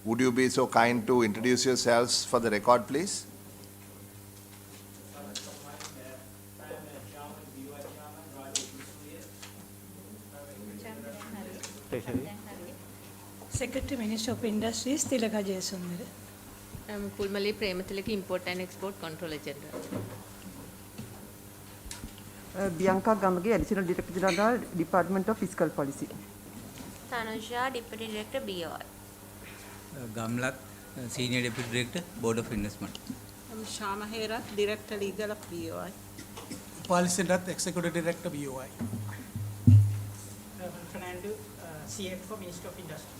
Would you be so kind to introduce yourselves for the record, please? Secretary Minister of Industries, Tilaka Jayasundara. I'm Pulmali Premathilaka, Import and Export Controller General. Bianca Gamage, Additional Director General, Department of Fiscal Policy. Tanusha, Deputy Director, BOI. Gamlat, Senior Deputy Director, Board of Investment. I'm Shama Hera, Director Legal of BOI. Policy Director, Executive Director, BOI. Fernando, CFO, Ministry of Industry.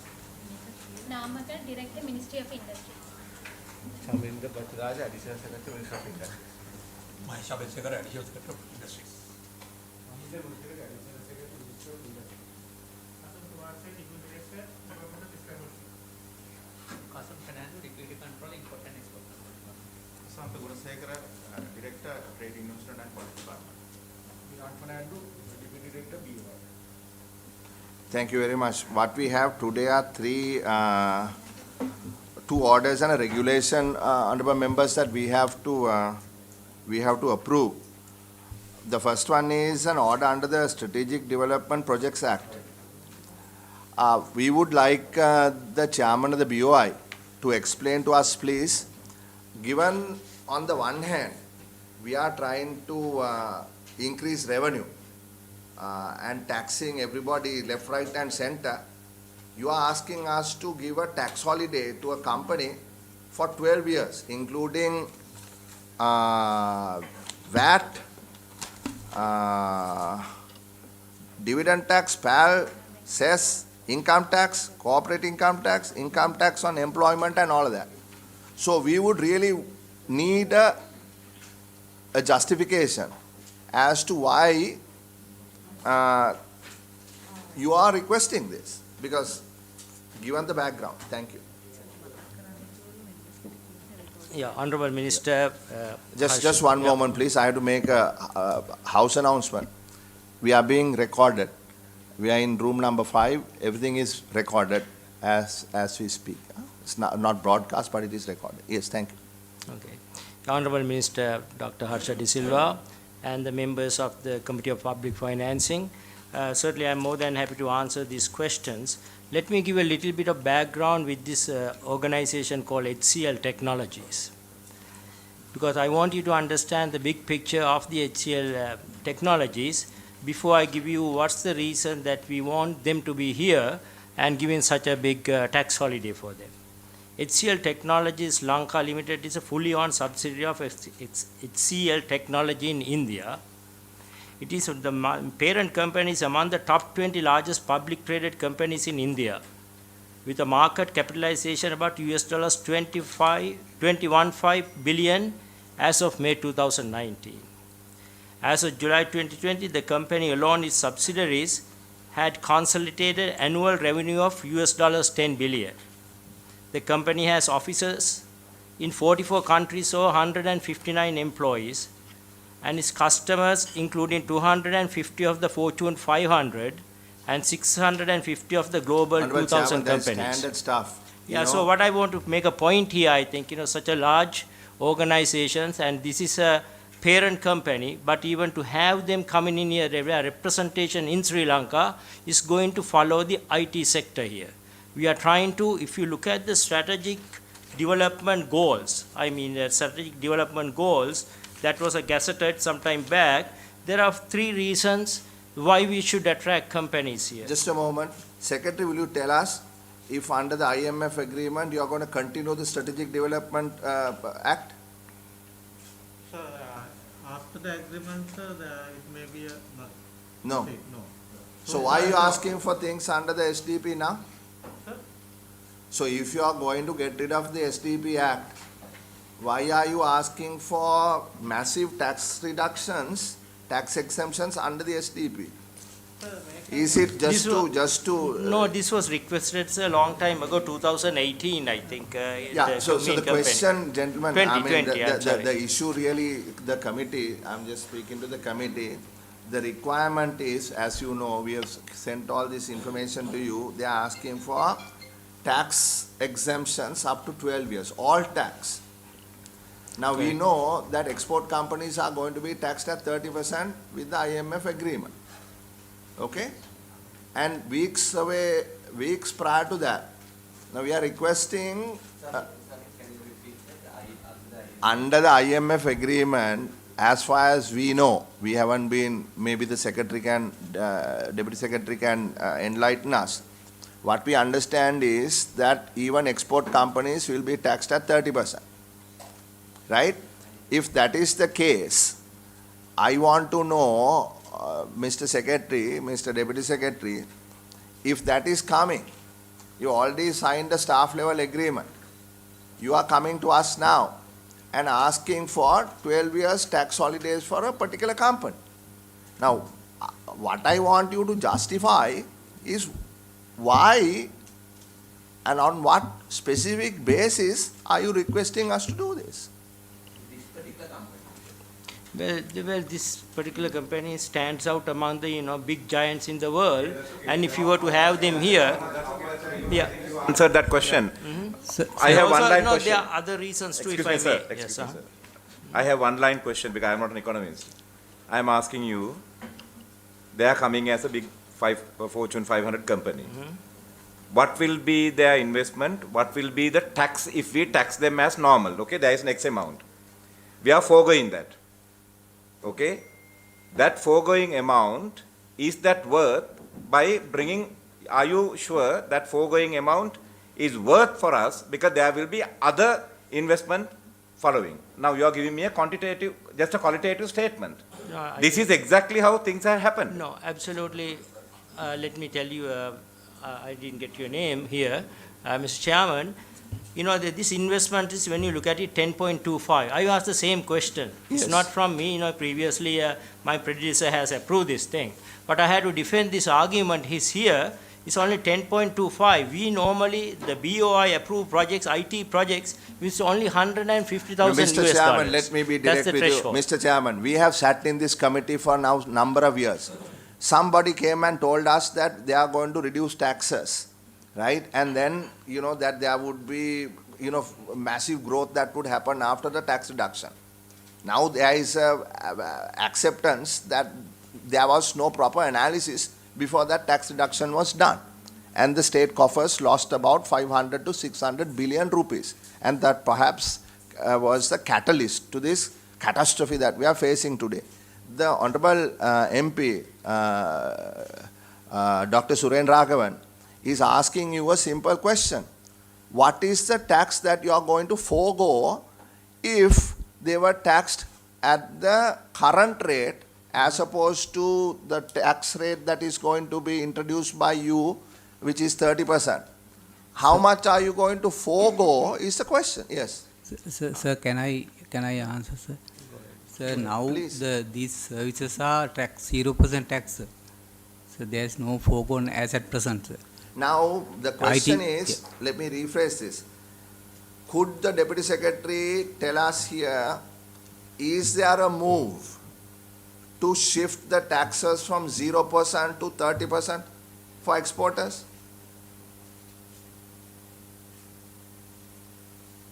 Namaka, Director, Ministry of Industry. Shamindra Bhattaraja, Additional Secretary, Ministry of Industry. Mahesh Abhishekar, Additional Secretary of Industry. Director, Trade Investment and Policy Department. Deputy Director, BOI. Thank you very much. What we have today are two orders and a regulation, honorable members, that we have to approve. The first one is an order under the Strategic Development Projects Act. We would like the chairman of the BOI to explain to us, please. Given on the one hand, we are trying to increase revenue and taxing everybody left, right and center. You are asking us to give a tax holiday to a company for 12 years, including VAT, dividend tax, PAL, cess, income tax, corporate income tax on employment and all of that. So we would really need a justification as to why you are requesting this, because given the background. Thank you. Yeah, Honorable Minister. Just one moment, please. I have to make a house announcement. We are being recorded. We are in room number 5. Everything is recorded as we speak. It's not broadcast, but it is recorded. Yes, thank you. Okay. Honorable Minister Dr. Harsha De Silva and the members of the Committee of Public Financing, certainly I'm more than happy to answer these questions. Let me give a little bit of background with this organization called HCL Technologies, because I want you to understand the big picture of the HCL Technologies before I give you what's the reason that we want them to be here and giving such a big tax holiday for them. HCL Technologies Lanka Limited is a fully owned subsidiary of HCL Technology in India. It is the parent company is among the top 20 largest public traded companies in India, with a market capitalization about $21.5 billion as of May 2019. As of July 2020, the company alone, its subsidiaries, had consolidated annual revenue of $10 billion. The company has offices in 44 countries, so 159 employees, and its customers, including 250 of the Fortune 500 and 650 of the global 2,000 companies. Standard stuff. Yeah, so what I want to make a point here, I think, such a large organizations, and this is a parent company, but even to have them coming in here, a representation in Sri Lanka is going to follow the IT sector here. We are trying to, if you look at the strategic development goals, strategic development goals that was gazetted some time back, there are 3 reasons why we should attract companies here. Just a moment. Secretary, will you tell us if under the IMF agreement you are going to continue the Strategic Development Act? Sir, after the agreement, sir, it may be a No. no. So why are you asking for things under the SDP now? Sir? So if you are going to get rid of the SDP Act, why are you asking for massive tax reductions, tax exemptions under the SDP? Sir, Is it just to No, this was requested a long time ago, 2018, I think. Yeah, so the question, gentlemen, 2020, the issue really, the committee, I'm just speaking to the committee, the requirement is, as you know, we have sent all this information to you, they are asking for tax exemptions up to 12 years, all tax. Now we know that export companies are going to be taxed at 30% with the IMF agreement. Okay? And weeks prior to that, now we are requesting under the IMF agreement, as far as we know, we haven't been, maybe the secretary can, deputy secretary can enlighten us. What we understand is that even export companies will be taxed at 30%. Right? If that is the case, I want to know, Mr. Secretary, Mr. Deputy Secretary, if that is coming, you already signed a staff level agreement. You are coming to us now and asking for 12 years tax holidays for a particular company. Now, what I want you to justify is why and on what specific basis are you requesting us to do this? Well, this particular company stands out among the big giants in the world, and if you were to have them here, yeah. Answer that question. I have one line question. There are other reasons too, if I may. Yes, sir. I have one line question because I am not an economist. I am asking you, they are coming as a big Fortune 500 company. What will be their investment? What will be the tax if we tax them as normal? Okay, there is an X amount. We are foregoing that. Okay, that foregoing amount, is that worth by bringing, are you sure that foregoing amount is worth for us because there will be other investment following? Now you are giving me a quantitative, just a qualitative statement. No, this is exactly how things have happened. No, absolutely. Let me tell you, I didn't get your name here, Mr. Chairman. This investment is, when you look at it, 10.25. I asked the same question. Yes. It's not from me. Previously my predecessor has approved this thing. But I had to defend this argument. He's here. It's only 10.25. We normally, the BOI approved projects, IT projects, it's only 150,000 US Mr. dollars. Chairman, let me be direct That's the with threshold. you. Mr. Chairman, we have sat in this committee for now number of years. Somebody came and told us that they are going to reduce taxes. Right? And then, that there would be, massive growth that would happen after the tax reduction. Now there is acceptance that there was no proper analysis before that tax reduction was done. And the state coffers lost about 500 to 600 billion rupees. And that perhaps was the catalyst to this catastrophe that we are facing today. The Honorable MP, Dr. Suren Raghavan, is asking you a simple question. What is the tax that you are going to forego if they were taxed at the current rate as opposed to the tax rate that is going to be introduced by you, which is 30%? How much are you going to forego is the question. Yes. Sir, can I answer, sir? Sir, now these services are tax 0% tax, sir. So there is no foregone as at present, sir. Now, the question is, let me rephrase this. Could the Deputy Secretary tell us here, is there a move to shift the taxes from 0% to 30% for exporters?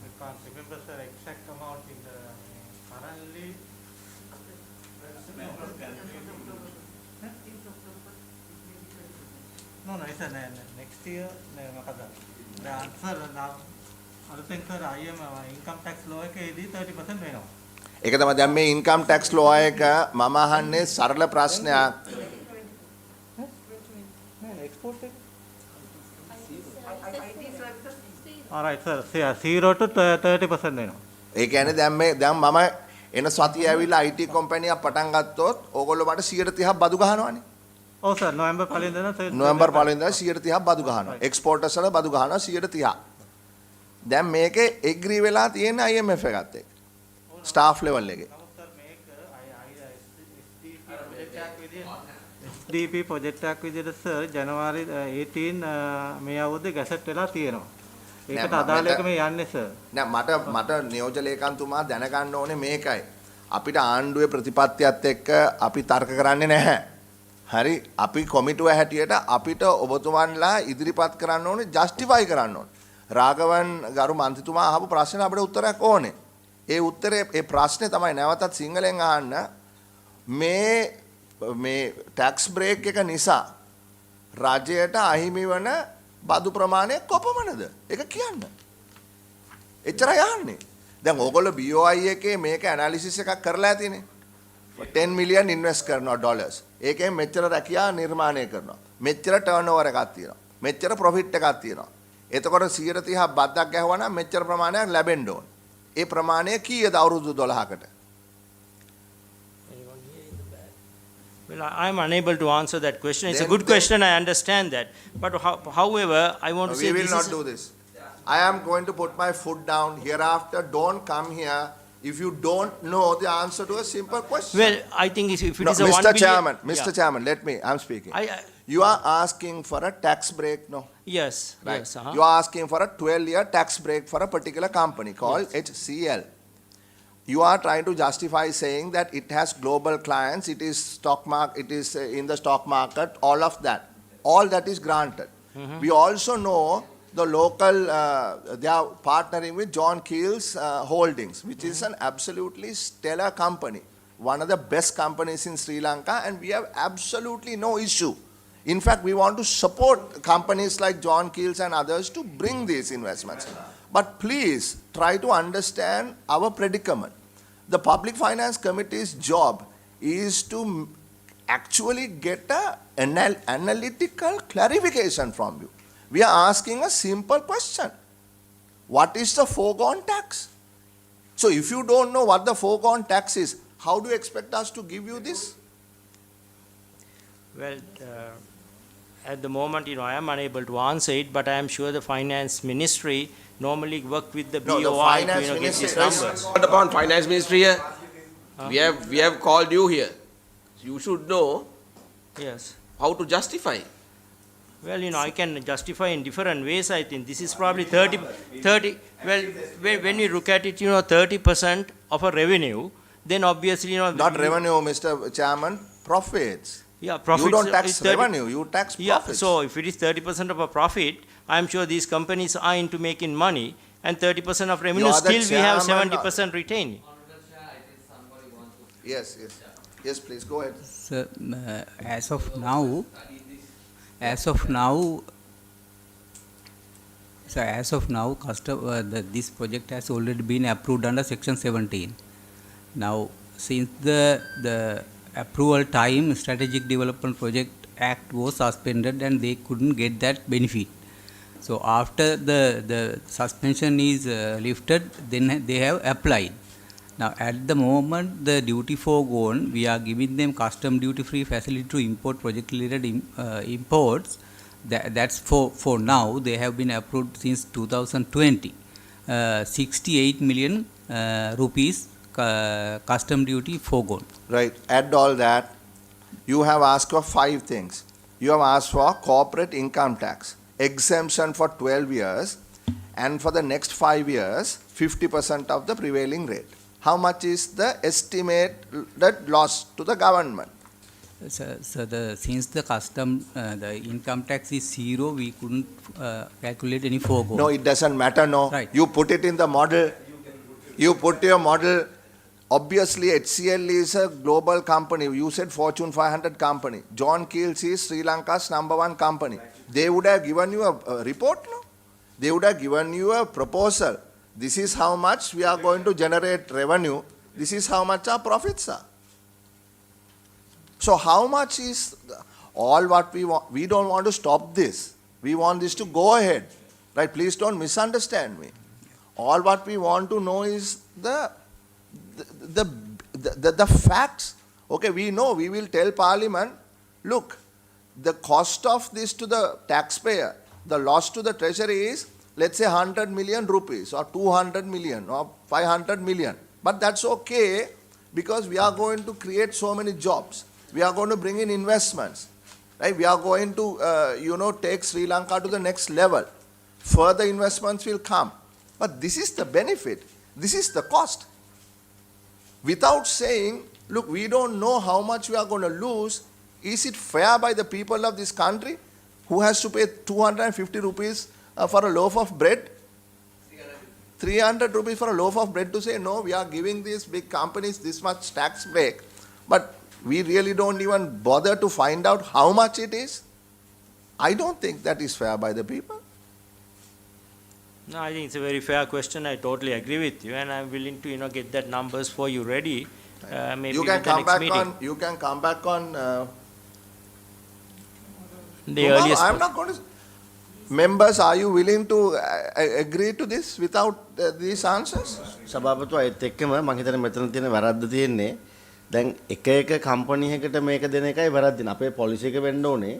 I can't remember the exact amount in the currently. No, it's next year. The answer now, I think sir, I am income tax law එකේදී 30% වෙනවා. ඒක තමයි දැන් මේ income tax law එක මම අහන්නේ සරල ප්‍රශ්නයක්. Export. All right, sir. 0 to 30% වෙනවා. ඒ කියන්නේ දැන් මම එන සතිය ඇවිල්ලා IT කම්පැනියක් පටන් ගත්තොත් ඕගොල්ලෝ මට 130ක් බදු ගහනවානේ. ඔව් සර්, නොවැම්බර් 1 වෙනිදා නොවැම්බර් 1 වෙනිදා 130ක් බදු ගහනවා. එක්ස්පෝර්ටර්ස් වල බදු ගහනවා 130ක්. දැන් මේකේ එග්‍රී වෙලා තියෙන IMF එකත් එක්ක. ස්ටාෆ් ලෙවල් එකේ. SDP ප්‍රොජෙක්ට් එකක් විදිහට සර් ජනවාරි 18 මේ අවුරුද්දේ ගැසට් වෙලා තියෙනවා. ඒකට අදාළ එක මේ යන්නේ සර්. නෑ මට නියෝජ්‍ය ලේකම්තුමා දැනගන්න ඕනේ මේකයි. අපිට ආණ්ඩුවේ ප්‍රතිපත්තියත් එක්ක අපි තර්ක කරන්නේ නැහැ. හරි අපි කොමිටුව හැටියට අපිට ඔබතුමන්ලා ඉදිරිපත් කරන්න ඕනේ ජස්ටිෆයි කරන්න ඕනේ. රාගවන් ගරු මන්ත්‍රීතුමා අහපු ප්‍රශ්න අපිට උත්තරයක් ඕනේ. ඒ උත්තරේ ඒ ප්‍රශ්නේ තමයි නැවතත් සිංහලෙන් අහන්න. මේ ටැක්ස් බ්‍රේක් එක නිසා රජයට අහිමි වන බදු ප්‍රමාණය කොපමණද? ඒක කියන්න. එච්චරයි අහන්නේ. දැන් ඕගොල්ලෝ BOI එකේ මේක ඇනලිසිස් එකක් කරලා ඇතිනේ. 10 million ඉන්වෙස්ට් කරනවා ඩොලර්ස්. ඒකෙන් මෙච්චර රැකියා නිර්මාණය කරනවා. මෙච්චර ටර්නෝවර් එකක් තියෙනවා. මෙච්චර ප්‍රොෆිට් එකක් තියෙනවා. එතකොට 130ක් බද්දක් ගැහුවා නම් මෙච්චර ප්‍රමාණයක් ලැබෙන්න ඕන. ඒ ප්‍රමාණය කීයද අවුරුදු 12කට? Well, I am unable to answer that question. It's a good question, I understand that. But however, I want to say we will not do this. I am going to put my foot down. Hereafter, don't come here if you don't know the answer to a simple question. Well, I think if it is a 1 Mr. billion... Chairman, Mr. Yeah. Chairman, let me, I'm speaking. You are asking for a tax break, no? Yes, Right. yes. You are asking for a 12-year tax break for a particular company called HCL. You are trying to justify saying that it has global clients, it is it is in the stock market, all of that. All that is granted. We also know the local, they are partnering with John Keel's Holdings, which is an absolutely stellar company. One of the best companies in Sri Lanka, and we have absolutely no issue. In fact, we want to support companies like John Keel's and others to bring these investments. But please try to understand our predicament. The Public Finance Committee's job is to actually get an analytical clarification from you. We are asking a simple question. What is the foregone tax? So if you don't know what the foregone tax is, how do you expect us to give you this? Well, at the moment, I am unable to answer it, but I am sure the Finance Ministry normally work with the BOI the Finance to get Ministry these numbers. Called upon Finance Ministry here. We have called you here. You should know Yes. how to justify. Well, I can justify in different ways, I think. This is probably 30, well, when we look at it, 30% of a revenue, then obviously, Not revenue, Mr. Chairman, profits. Yeah, profits. You don't tax is 30 revenue, you tax Yeah, profits. so if it is 30% of a profit, I am sure these companies are into making money, and 30% of revenue, You are the still we have chairman, 70% retaining. Yes, yes. Yes, please, go ahead. So, as of now, this project has already been approved under Section 17. Now, since the approval time, Strategic Development Project Act was suspended and they couldn't get that benefit. So, after the suspension is lifted, then they have applied. Now, at the moment, the duty foregone, we are giving them custom duty-free facility to import project-related imports. That's for now. They have been approved since 2020. 68 million rupees custom duty foregone. Right, add all that. You have asked for 5 things. You have asked for corporate income tax, exemption for 12 years, and for the next 5 years, 50% of the prevailing rate. How much is the estimated loss to the government? So since the the income tax is zero, we couldn't calculate any foregone. No, it doesn't matter, no. Right. You put it in the model. You put your model. Obviously, HCL is a global company. You said Fortune 500 company. John Keel's is Sri Lanka's #1 company. They would have given you a report, no? They would have given you a proposal. This is how much we are going to generate revenue. This is how much our profits are. So how much is all what we want? We don't want to stop this. We want this to go ahead. Right? Please don't misunderstand me. All what we want to know is the facts. Okay, we know, we will tell Parliament, look, the cost of this to the taxpayer, the loss to the treasury is, let's say 100 million rupees or 200 million or 500 million. But that's okay because we are going to create so many jobs. We are going to bring in investments. Right? We are going to, take Sri Lanka to the next level. Further investments will come. But this is the benefit. This is the cost. Without saying, look, we don't know how much we are going to lose, is it fair by the people of this country who has to pay 250 rupees for a loaf of bread? 300 rupees for a loaf of bread to say, no, we are giving these big companies this much tax break, but we really don't even bother to find out how much it is? I don't think that is fair by the people. No, I think it's a very fair question. I totally agree with you, and I'm willing to, get that numbers for you ready. Maybe You can with the come next back meeting. on. You can come back on. The tomorrow. earliest. I'm not going to. Members, are you willing to agree to this without these answers? සභාපතිතුමා ඒත් එක්කම මම හිතන්නේ මෙතන තියෙන වැරද්ද තියෙන්නේ දැන් එක කම්පැනි එකකට මේක දෙන එකයි වැරද්දින. අපේ පොලිසි එක වෙන්න ඕනේ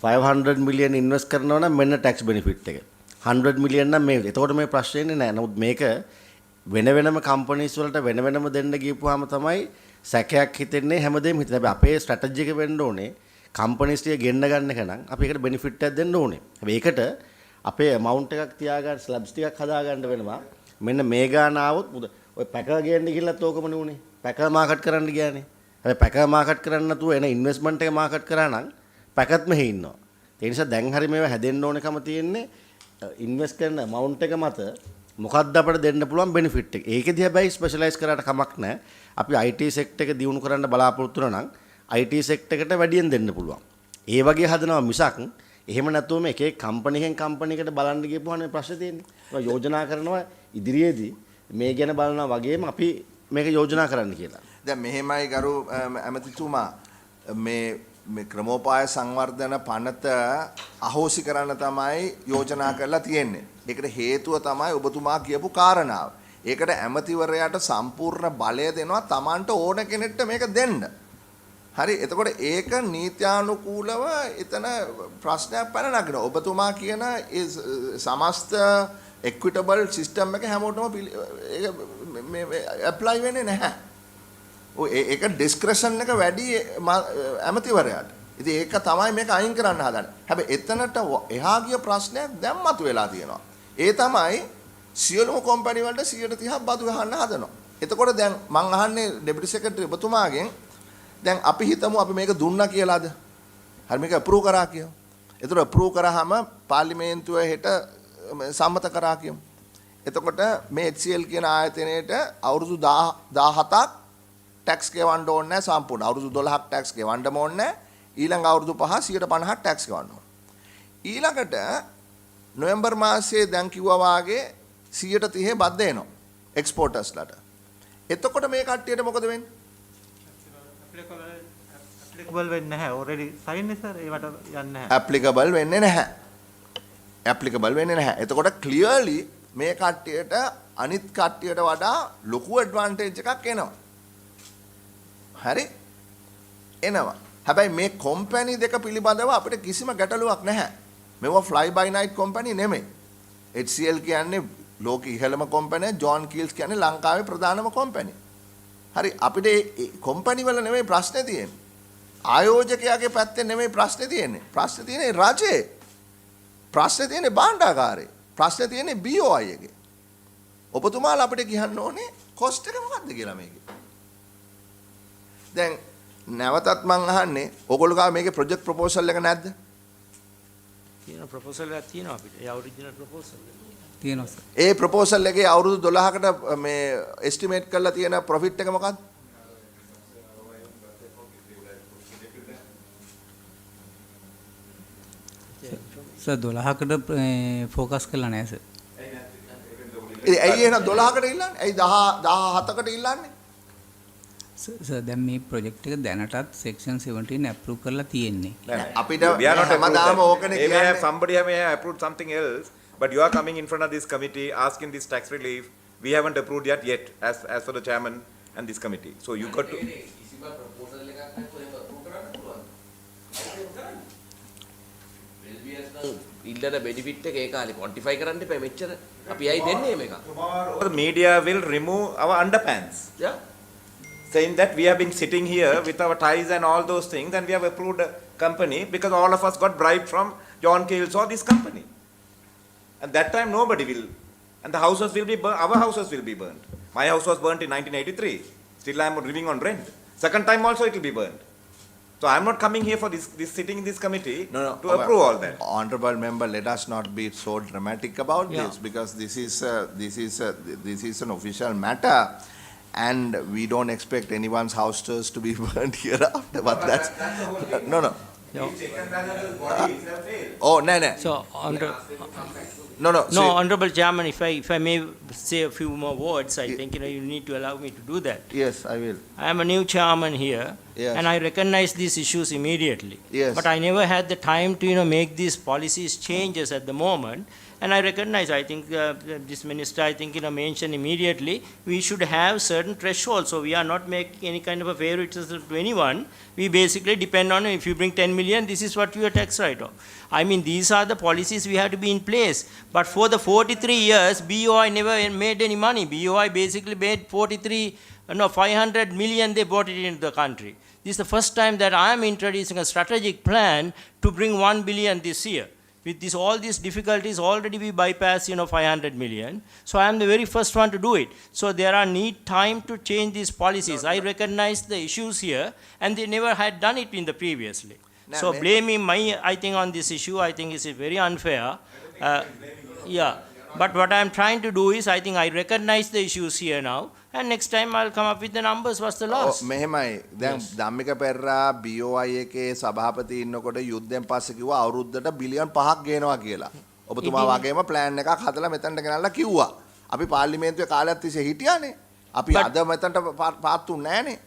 500 මිලියන් ඉන්වෙස්ට් කරනවා නම් මෙන්න ටැක්ස් බෙනිෆිට් එක. 100 මිලියන් නම් මේ. එතකොට මේ ප්‍රශ්නේ නෑ. නමුත් මේක වෙන වෙනම කම්පැනිස් වලට වෙන වෙනම දෙන්න ගියපුවාම තමයි සැකයක් හිතෙන්නේ හැමදේම හිතෙන්නේ. හැබැයි අපේ ස්ට්‍රැටජි එක වෙන්න ඕනේ කම්පැනිස් ටික ගෙන්න ගන්න එක නම් අපි ඒකට බෙනිෆිට් එකක් දෙන්න ඕනේ. හැබැයි ඒකට අපේ amount එකක් තියාගන්න ස්ලැබ්ස් ටිකක් හදාගන්න වෙනවා. මෙන්න මේ ගාන ආවොත් ඔය පැකර් ගේන්න ගිහිල්ලත් ඕකමනේ උනේ. පැකර් මාකට් කරන්න ගියානේ. හැබැයි පැකර් මාකට් කරන්න නැතුව එන ඉන්වෙස්ට්මන්ට් එක මාකට් කරා නම් පැකත් මෙහි ඉන්නවා. ඒ නිසා දැන් හරි මේවා හැදෙන්න ඕනකම තියෙන්නේ ඉන්වෙස්ට් කරන amount එක මත මොකක්ද අපිට දෙන්න පුළුවන් බෙනිෆිට් එක. ඒකෙදි හැබැයි ස්පෙෂලායිස් කරාට කමක් නැහැ. අපි IT සෙක්ටර් එක දියුණු කරන්න බලාපොරොත්තු වෙනවා නම් IT සෙක්ටර් එකට වැඩියෙන් දෙන්න පුළුවන්. ඒ වගේ හදනවා මිසක් එහෙම නැතුවම එක එක කම්පැනි එකෙන් කම්පැනි එකට බලන්න ගියපුවානේ ප්‍රශ්නේ තියෙන්නේ. ඒක යෝජනා කරනවා ඉදිරියේදී මේ ගැන බලනවා වගේම අපි මේක යෝජනා කරන්න කියලා. දැන් මෙහෙමයි ගරු ඇමතිතුමා මේ ක්‍රමෝපාය සංවර්ධන පනත අහෝසි කරන්න තමයි යෝජනා කරලා තියෙන්නේ. ඒකට හේතුව තමයි ඔබතුමා කියපු කාරණාව. ඒකට ඇමතිවරයාට සම්පූර්ණ බලය දෙනවා Tamanට ඕන කෙනෙක්ට මේක දෙන්න. හරි එතකොට ඒක නීත්‍යානුකූලව එතන ප්‍රශ්නයක් පැන නගිනවා. ඔබතුමා කියන ඒ සමස්ත equitable system එක හැමෝටම මේ apply වෙන්නේ නැහැ. ඔය ඒක discretion එක වැඩි ඇමතිවරයාට. ඉතින් ඒක තමයි මේක අයින් කරන්න හදන්නේ. හැබැයි එතනට එහා ගිය ප්‍රශ්නයක් දැන් මතුවලා තියෙනවා. ඒ තමයි සියලුම කම්පැනි වලට 130ක් බදු ගහන්න හදනවා. එතකොට දැන් මම අහන්නේ ඩෙපිටි සෙක්‍රටරි ඔබතුමාගෙන් දැන් අපි හිතමු අපි මේක දුන්නා කියලාද? හරි මේක අප්‍රූව් කරා කියමු. ඒතර අප්‍රූව් කරාම පාර්ලිමේන්තුව හෙට සම්මත කරා කියමු. එතකොට මේ HCL කියන ආයතනයේට අවුරුදු 17ක් ටැක්ස් ගෙවන්න ඕනේ නැහැ සම්පූර්ණ. අවුරුදු 12ක් ටැක්ස් ගෙවන්න ඕනේ නැහැ. ඊළඟ අවුරුදු 5 150ක් ටැක්ස් ගෙවන්න ඕනේ. ඊළඟට නොවැම්බර් මාසයේ දැන් කිව්වා වාගේ 130 බද්ද එනවා එක්ස්පෝර්ටර්ස්ලාට. එතකොට මේ කට්ටියට මොකද වෙන්නේ? applicable වෙන්නේ නැහැ. already sign sir ඒවට යන්නේ නැහැ. applicable වෙන්නේ නැහැ. applicable වෙන්නේ නැහැ. එතකොට clearly මේ කට්ටියට අනිත් කට්ටියට වඩා ලොකු advantage එකක් එනවා. හරි? එනවා. හැබැයි මේ කම්පැනි දෙක පිළිබඳව අපිට කිසිම ගැටලුවක් නැහැ. මේවා fly by night කම්පැනි නෙමෙයි. HCL කියන්නේ ලෝකෙ ඉහළම කම්පැනි, ජෝන් කීල්ස් කියන්නේ ලංකාවේ ප්‍රධානම කම්පැනි. හරි අපිට මේ කම්පැනි වල නෙමෙයි ප්‍රශ්නේ තියෙන්නේ. ආයෝජකයාගේ පැත්තෙන් නෙමෙයි ප්‍රශ්නේ තියෙන්නේ. ප්‍රශ්නේ තියෙන්නේ රජයේ. ප්‍රශ්නේ තියෙන්නේ භාණ්ඩාගාරේ. ප්‍රශ්නේ තියෙන්නේ BOI එකේ. ඔබතුමාලා අපිට කියන්න ඕනේ කොස්ට් එක මොකක්ද කියලා මේකේ. දැන් නැවතත් මං අහන්නේ ඔයගොල්ලෝ ගාව මේකේ ප්‍රොජෙක්ට් ප්‍රොපෝසල් එක නැද්ද? තියෙන ප්‍රොපෝසල් එකක් තියෙනවා අපිට. ඒ ඔරිජිනල් ප්‍රොපෝසල් එක. තියෙනවා සර්. ඒ ප්‍රොපෝසල් එකේ අවුරුදු 12කට මේ එස්ටිමේට් කරලා තියෙන ප්‍රොෆිට් එක මොකක්ද? සර් 12කට ફોકસ කරලා නැහැ සර්. ඇයි එහෙනම් 12කට ඉල්ලන්නේ? ඇයි 17කට ඉල්ලන්නේ? සර් දැන් මේ ප්‍රොජෙක්ට් එක දැනටත් section 17 approve කරලා තියෙන්නේ. අපිට හැමදාම ඕකනේ They may have කියන්නේ. somebody may have approved something else, but you are coming in front of this committee asking this tax relief. We haven't approved yet as for the chairman and this committee. So you got to. ඉල්ලන benefit එක ඒ කාලේ quantify කරන්න එපා මෙච්චර. අපි ඇයි දෙන්නේ මේක? The media will remove our underpants. Yeah. Saying that we have been sitting here with our ties and all those things and we have approved a company because all of us got bribed from John Kales or this company. And that time nobody will. And the houses will be our houses will be burned. My house was burnt in 1983. Still I am living on rent. Second time also it will be burned. So I'm not coming here for this sitting in this committee No, to approve all that. Honorable member, let us not be so dramatic about Yeah. this, because this is an official matter, and we don't expect anyone's houses to be burned hereafter. But that's no. Yeah. Oh, no. So, No. no, See, Honorable Chairman, if I may say a few more words, I think you need to allow me to do that. yes, I will. I am a new chairman here, Yes. and I recognize these issues immediately. Yes. But I never had the time to make these policies changes at the moment. And I recognize, I think this minister, mentioned immediately, we should have certain thresholds. So we are not making any kind of a favoritism to anyone. We basically depend on, if you bring 10 million, this is what your tax write-off. I mean, these are the policies we have to be in place. But for the 43 years, BOI never made any money. BOI basically made 500 million, they brought it into the country. This is the first time that I am introducing a strategic plan to bring 1 billion this year. With all these difficulties, already we bypass 500 million. So I am the very first one to do it. So there are need time to change these policies. I recognize the issues here, and they never had done it in the previously. So blaming on this issue, I think is very unfair. Yeah. But what I am trying to do is, I think I recognize the issues here now, and next time I'll come up with the numbers. What's the loss? මෙහෙමයි. දැන් Dhammika Perera BOI එකේ සභාපති ඉන්නකොට යුද්ධයෙන් පස්සේ කිව්වා අවුරුද්දට billion 5ක් ගේනවා කියලා. ඔබතුමා වගේම ප්ලෑන් එකක් හදලා මෙතනට ගෙනල්ලා කිව්වා. අපි පාර්ලිමේන්තුවේ කාලයක් තිස්සේ හිටියානේ. අපි අද මෙතනට පාත්තු නැහනේ.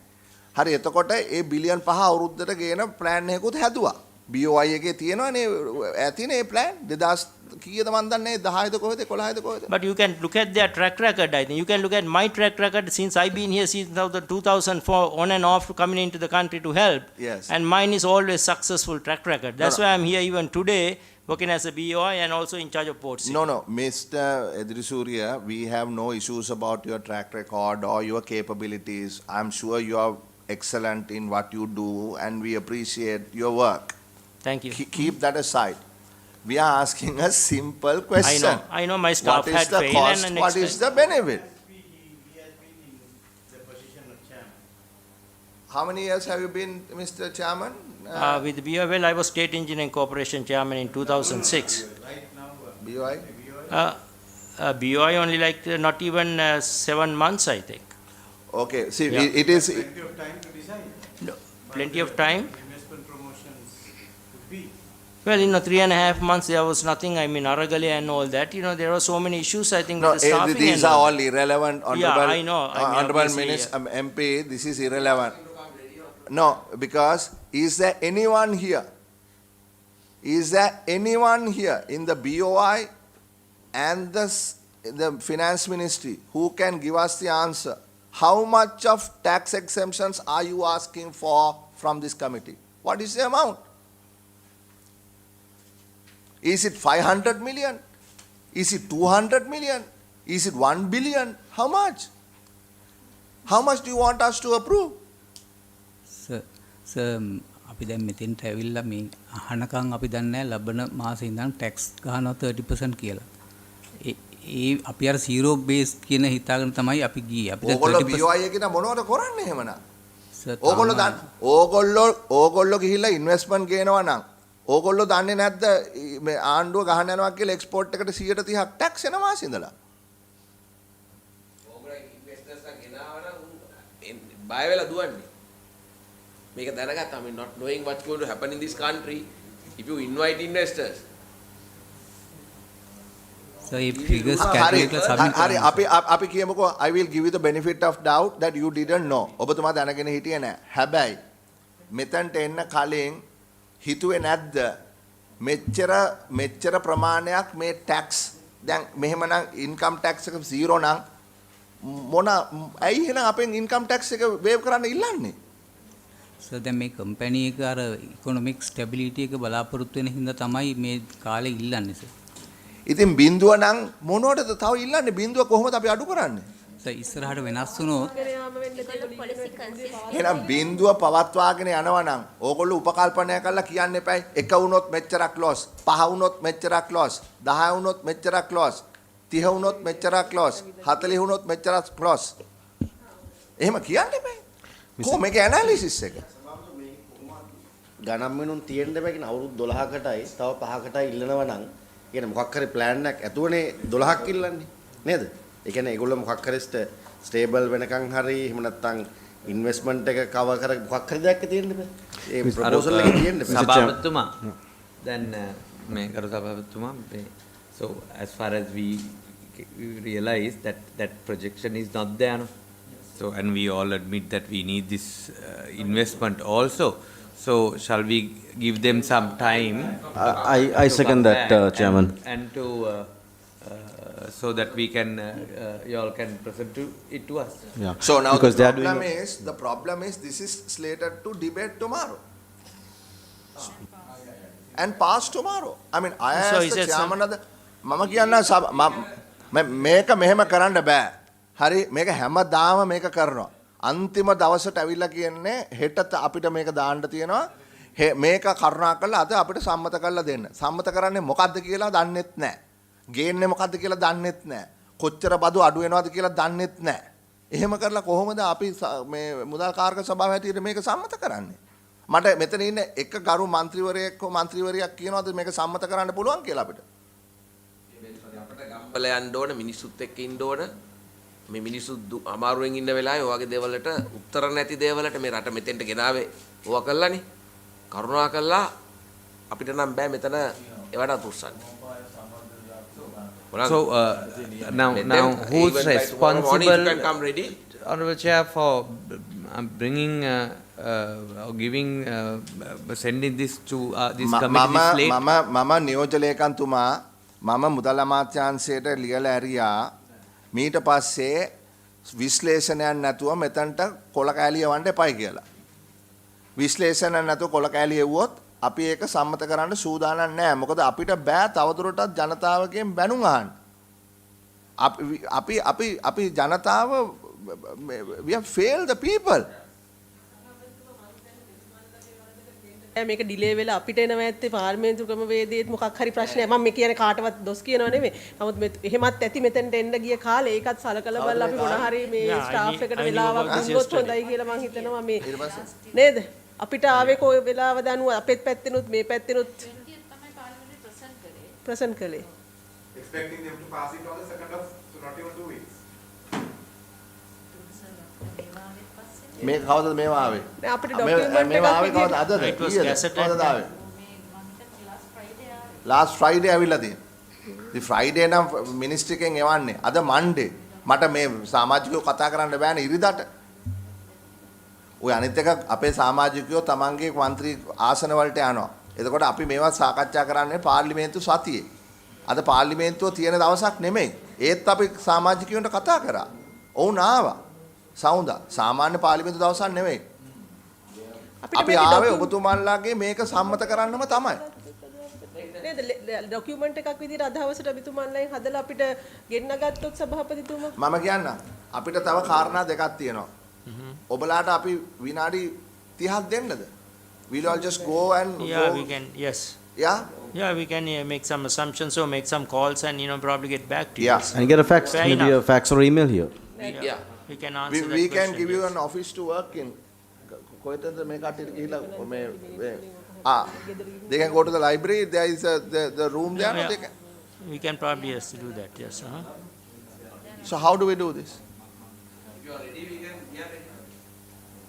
හරි එතකොට ඒ බිලියන් 5 අවුරුද්දට ගේන ප්ලෑන් එකකුත් හැදුවා. BOI එකේ තියෙනවනේ ඇතිනේ ඒ ප්ලෑන් 2000 කීයද මන් දන්නේ 10ද කොහෙද 11ද කොහෙද. But you can look at their track record. I think you can look at my track record since I've been here since 2004 on and off coming into the country to help. Yes. And mine is always successful track record. That's why I'm here even today working as a BOI and also in charge of ports. No, Mr. Edrisuriya, we have no issues about your track record or your capabilities. I'm sure you are excellent in what you do, and we appreciate your work. Thank you. Keep that aside. We are asking a simple question. I know my staff what had is the failed cost? and What is the benefit? How many years have you been, Mr. Chairman? With BOI, well, I was State Engineering Corporation Chairman in 2006. BOI? BOI only not even 7 months, I think. Okay, see, Yeah. it is... Plenty of time to decide. No, plenty of time. Investment promotions could be. Well, 3.5 months, there was nothing. I mean, Aragale and all that. There are so many issues, I think, No, with the staffing. these are all irrelevant, Honorable, Yeah, I know. I mean, Honorable obviously, Minister, MP, this is irrelevant. No, because is there anyone here? Is there anyone here in the BOI and the Finance Ministry who can give us the answer? How much of tax exemptions are you asking for from this committee? What is the amount? Is it 500 million? Is it 200 million? Is it 1 billion? How much? How much do you want us to approve? Sir, අපි දැන් මෙතෙන්ට ඇවිල්ලා මේ අහනකම් අපි දන්නේ ලබන මාසේ ඉඳන් ටැක්ස් ගහනවා 30% කියලා. ඒ අපි අර zero base කියන හිතාගෙන තමයි අපි ගියේ. අපි ඕගොල්ලෝ BOI එකේ මොනවද කරන්නේ එහෙමනම්? ඕගොල්ලෝ ගිහිල්ලා ඉන්වෙස්ට්මන්ට් ගේනවා නම් ඕගොල්ලෝ දන්නේ නැද්ද මේ ආණ්ඩුව ගහන්න යනවා කියලා එක්ස්පෝර්ට් එකට 130ක් ටැක්ස් එනවා මාසින්දලා. ඕගොල්ලෝ ඉන්වෙස්ටර්ස්ලා ගෙනාවනම් බය වෙලා දුවන්නේ. මේක දැනගත්තා. I mean, not knowing what's going to happen in this country, if you invite investors. So if figures calculate submit හරි අපි කියමුකෝ I will give you the benefit of doubt that you didn't know. ඔබතුමා දැනගෙන හිටියේ නැහැ. හැබැයි මෙතනට එන්න කලින් හිතුවේ නැද්ද මෙච්චර ප්‍රමාණයක් මේ ටැක්ස් දැන් මෙහෙමනම් ඉන්කම් ටැක්ස් එක 0 නම් ඇයි එහෙනම් අපෙන් ඉන්කම් ටැක්ස් එක වේව් කරන්න ඉල්ලන්නේ? So දැන් මේ කම්පැනි එක අර ඉකොනොමික් ස්ටැබිලිටි එක බලාපොරොත්තු වෙන හින්දා තමයි මේ කාලේ ඉල්ලන්නේ සර්. ඉතින් බින්දුව නම් මොනවටද තව ඉල්ලන්නේ? බින්දුව කොහොමද අපි අඩු කරන්නේ? සර් ඉස්සරහට වෙනස් වුණොත් එහෙනම් බින්දුව පවත්වාගෙන යනවා නම් ඕගොල්ලෝ උපකල්පනය කරලා කියන්න එපායි. 1 වුණොත් මෙච්චරක් ලොස්, 5 වුණොත් මෙච්චරක් ලොස්, 10 වුණොත් මෙච්චරක් ලොස්, 30 වුණොත් මෙච්චරක් ලොස්, 40 වුණොත් මෙච්චරක් ලොස්. එහෙම කියන්න එපායි. කොහොම මේක ඇනලිසිස් එක? ගණන් මිනුම් තියෙන්න බෑ කියන අවුරුදු 12කටයි තව 5කටයි ඉල්ලනවා නම් කියන්නේ මොකක් හරි ප්ලෑන් එකක් ඇතුවනේ 12ක් ඉල්ලන්නේ නේද? ඒ කියන්නේ ඒගොල්ලෝ මොකක් හරි ස්ටේබල් වෙනකන් හරි එහෙම නැත්නම් ඉන්වෙස්ට්මන්ට් එක කවර් කර මොකක් හරි දෙයක් තියෙන්න බෑ. ඒ ප්‍රොපෝසල් එකේ තියෙන්න බෑ. සභාපතිතුමා දැන් මේ කරු සභාපතිතුමා so as far as we realize that projection is not there no? So and we all admit that we need this investment also. So shall we give them some time? I second that, Chairman. And to so that we can you all can present it to us. Yeah. So now because the problem is this is slated to debate tomorrow and pass tomorrow. I mean I So as is the it chairman of the මම කියන්න මේක මෙහෙම කරන්න බෑ. හරි මේක හැමදාම මේක කරනවා. අන්තිම දවසට ඇවිල්ලා කියන්නේ හෙට අපිට මේක දාන්න තියෙනවා. මේක කරුණා කරලා අද අපිට සම්මත කරලා දෙන්න. සම්මත කරන්නේ මොකද්ද කියලා දන්නෙත් නැහැ. ගේන්නේ මොකද්ද කියලා දන්නෙත් නැහැ. කොච්චර බදු අඩු වෙනවද කියලා දන්නෙත් නැහැ. එහෙම කරලා කොහොමද අපි මේ මුදල් කාර්ක සභාව හැටියට මේක සම්මත කරන්නේ? මට මෙතන ඉන්න එක ගරු මන්ත්‍රීවරයෙක් හෝ මන්ත්‍රීවරියක් කියනවාද මේක සම්මත කරන්න පුළුවන් කියලා අපිට? ගම්වල යන්න ඕන මිනිස්සුත් එක්ක ඉන්න ඕන. මේ මිනිස්සු අමාරුවෙන් ඉන්න වෙලාවේ ඔය වගේ දේවල්වලට උත්තර නැති දේවල්වලට මේ රට මෙතෙන්ට ගෙනාවේ ඕවා කළානේ. කරුණා කළා අපිට නම් බෑ මෙතන ඒවට උත්සන්න. So now who is responsible, Honorable Chair, for bringing or giving sending this to this committee this late? මම නියෝජ්‍ය ලේකම්තුමා මම මුදල් අමාත්‍යාංශයට ලියලා ඇරියා මීට පස්සේ විශ්ලේෂණයක් නැතුව මෙතනට කොළ කෑලි යවන්න එපයි කියලා. විශ්ලේෂණයක් නැතුව කොළ කෑලි යවුවොත් අපි ඒක සම්මත කරන්න සූදානම් නැහැ. මොකද අපිට බෑ තවදුරටත් ජනතාවගෙන් බැනුම් අහන්න. අපි ජනතාව we have failed the people. මේක ඩිලේ වෙලා අපිට එනවා ඇත්තේ පාර්ලිමේන්තු ක්‍රමවේදයේත් මොකක් හරි ප්‍රශ්නයක්. මම මේ කියන්නේ කාටවත් දොස් කියනව නෙමෙයි. නමුත් එහෙමත් ඇති මෙතෙන්ට එන්න ගිය කාලේ ඒකත් සලකලා බලලා අපි මොන හරි මේ ස්ටාෆ් එකට වෙලාවක් දුන්නොත් හොඳයි කියලා මම හිතනවා මේ නේද? අපිට ආවේ කොයි වෙලාවද අනුව අපෙත් පැත්තෙනුත් මේ පැත්තෙනුත් ප්‍රසන්ට් කළේ. Expecting them to pass it on the 2nd of so not even 2 weeks. මේක කවදද මේවා ආවේ? නෑ අපිට ડોකියුමන්ට් මේවා ආවේ කවද අදද? කවදද ආවේ? last Friday ඇවිල්ලා තියෙනවා. ඉතින් Friday නම් මිනිස්ට්‍රි එකෙන් එවන්නේ. අද Monday. මට මේ සමාජිකයෝ කතා කරන්න බෑනේ ඉරිදාට. ඔය අනිත් එක අපේ සමාජිකයෝ තමන්ගේ මන්ත්‍රී ආසන වලට යනවා. එතකොට අපි මේවා සාකච්ඡා කරන්නේ පාර්ලිමේන්තු සතියේ. අද පාර්ලිමේන්තුව තියෙන දවසක් නෙමෙයි. ඒත් අපි සමාජිකයන්ට කතා කරා. ඔවුන් ආවා. සවුන්දා සාමාන්‍ය පාර්ලිමේන්තු දවසක් නෙමෙයි. අපි ආවේ ඔබතුමන්ලාගේ මේක සම්මත කරන්නම තමයි. නේද ડોකියුමන්ට් එකක් විදිහට අදහවසට ඔබතුමන්ලාගෙන් හදලා අපිට ගෙන්න ගත්තොත් සභාපතිතුමා මම කියන්න අපිට තව කාරණා දෙකක් තියෙනවා. ඔබලාට අපි විනාඩි 30ක් දෙන්නද? We'll all just go and yeah, we can, yes. Yeah? Yeah, we can make some assumptions or make some calls and, probably get back to you. Yeah. And get a fax, Fair maybe enough. a fax or email here. Yeah. We can answer that we question. can give you an office to work in. කොහෙටද මේ කට්ටියට ගිහිලා මේ they can go to the library. There is the room there. Yeah. No, they can. We can probably yes do that. Yes. So how do we do this?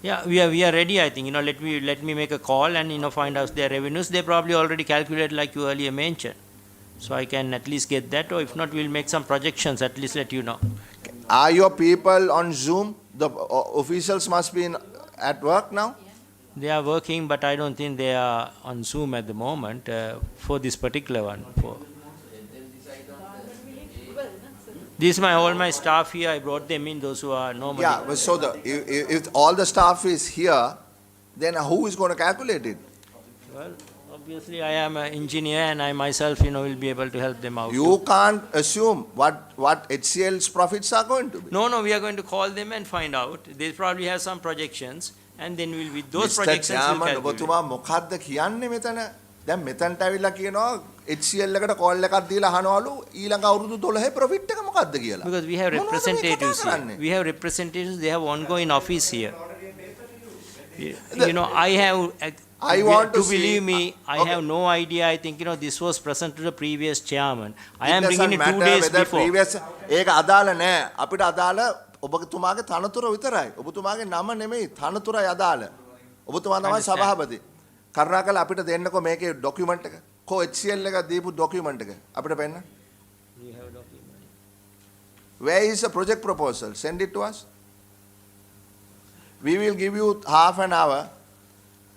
Yeah, we are ready. I think let me make a call and find out their revenues. They probably already calculated like you earlier mentioned, so I can at least get that. Or if not, we'll make some projections. At least let you know. Are your people on Zoom? The officials must be at work now. They are working, but I don't think they are on Zoom at the moment for this particular one. This is all my staff here. I brought them in, those who are normally. Yeah, but so if all the staff is here, then who is going to calculate it? Well, obviously I am an engineer and I myself, will be able to help them out. You can't assume what HCL's profits are going to be. No, we are going to call them and find out. They probably have some projections and then we'll with those projections we'll calculate. ඔබතුමා මොකද්ද කියන්නේ මෙතන? දැන් මෙතනට ඇවිල්ලා කියනවා HCL එකට call එකක් දීලා අහනවලු ඊළඟ අවුරුදු 12 ප්‍රොෆිට් එක මොකද්ද කියලා. Because we have representatives here. We have representatives, they have ongoing office here. I have I want to see. believe me, I okay. have no idea. I think, this was present to the previous chairman. I am It bringing doesn't it 2 matter days whether before. previous ඒක අදාළ නෑ. අපිට අදාළ ඔබතුමාගේ තනතුර විතරයි. ඔබතුමාගේ නම නෙමෙයි තනතුරයි අදාළ. ඔබතුමා තමයි සභාපති. කරුණාකරලා අපිට දෙන්නකෝ මේකේ ડોකියුමන්ට් එක. කො HCL එක දීපු ડોකියුමන්ට් එක. අපිට පෙන්න. We have a document. Where is the project proposal? Send it to us. We will give you half an hour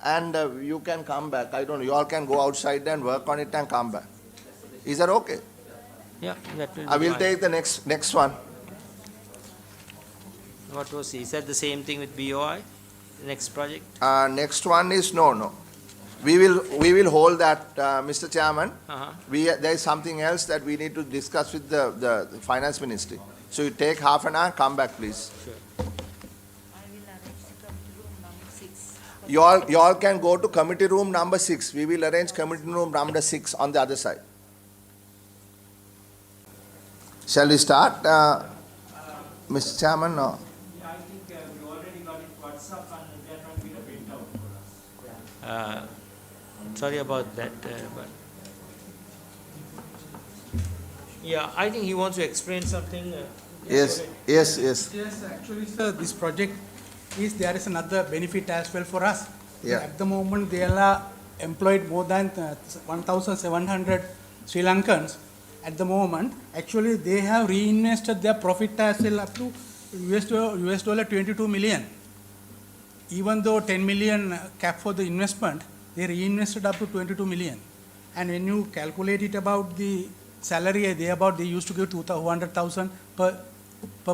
and you can come back. I don't know. You all can go outside and work on it and come back. Is that okay? Yeah, that will I be will fine. take the next one. What was, is that the same thing with BOI? Next project? Next one is no. We will hold that, Mr. Chairman. There is something else that we need to discuss with the finance ministry. So you take half an hour, come back, please. Sure. You all can go to committee room number 6. We will arrange committee room number 6 on the other side. Shall we start, Mr. Chairman? No. I think we already got it WhatsApp and they are not going to print out for us. Sorry about that, but yeah, I think he wants to explain something. Yes. Yes, actually, sir, this project there is another benefit as well for us. Yeah. At the moment, they are employed more than 1,700 Sri Lankans. At the moment, actually, they have reinvested their profit as well up to US dollar 22 million. Even though 10 million cap for the investment, they reinvested up to 22 million. And when you calculate it about the salary, they used to give 200,000 per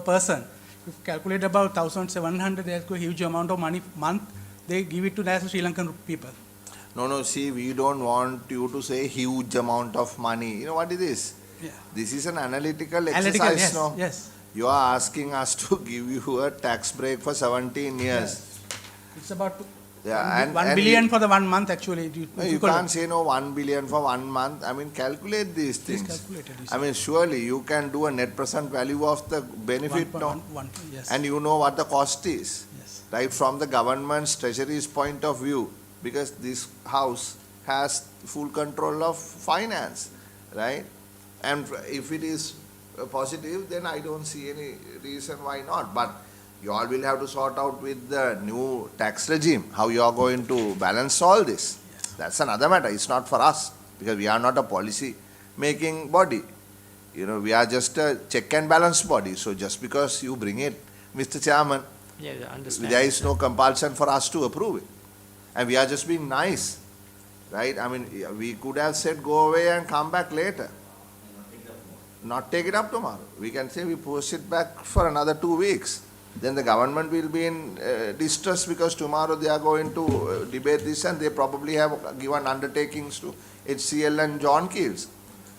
person. If you calculate about 1,700, there's a huge amount of money month. They give it to the Sri Lankan people. No, see, we don't want you to say huge amount of money. You know what it is? Yeah. This is an analytical exercise, yes, no? yes. You are asking us to give you a tax break for 17 years. Yes. It's about Yeah, and 1 billion for the 1 month actually. You can't say no 1 billion for 1 month. I mean, calculate these things. calculate it, I mean, surely you can do a net present value of the benefit, no? Yes. And you know what the cost is, Yes. right? From the government's treasury's point of view, because this house has full control of finance, right? And if it is positive, then I don't see any reason why not. But you all will have to sort out with the new tax regime how you are going to balance all this. Yes. That's another matter. It's not for us because we are not a policy making body. You know, we are just a check and balance body. So just because you bring it, Mr. Chairman, Yeah, I understand. there is no compulsion for us to approve it. And we are just being nice, right? I mean, we could have said go away and come back later. Not take it up tomorrow. We can say we push it back for another 2 weeks. Then the government will be in distress because tomorrow they are going to debate this and they probably have given undertakings to HCL and John Keels.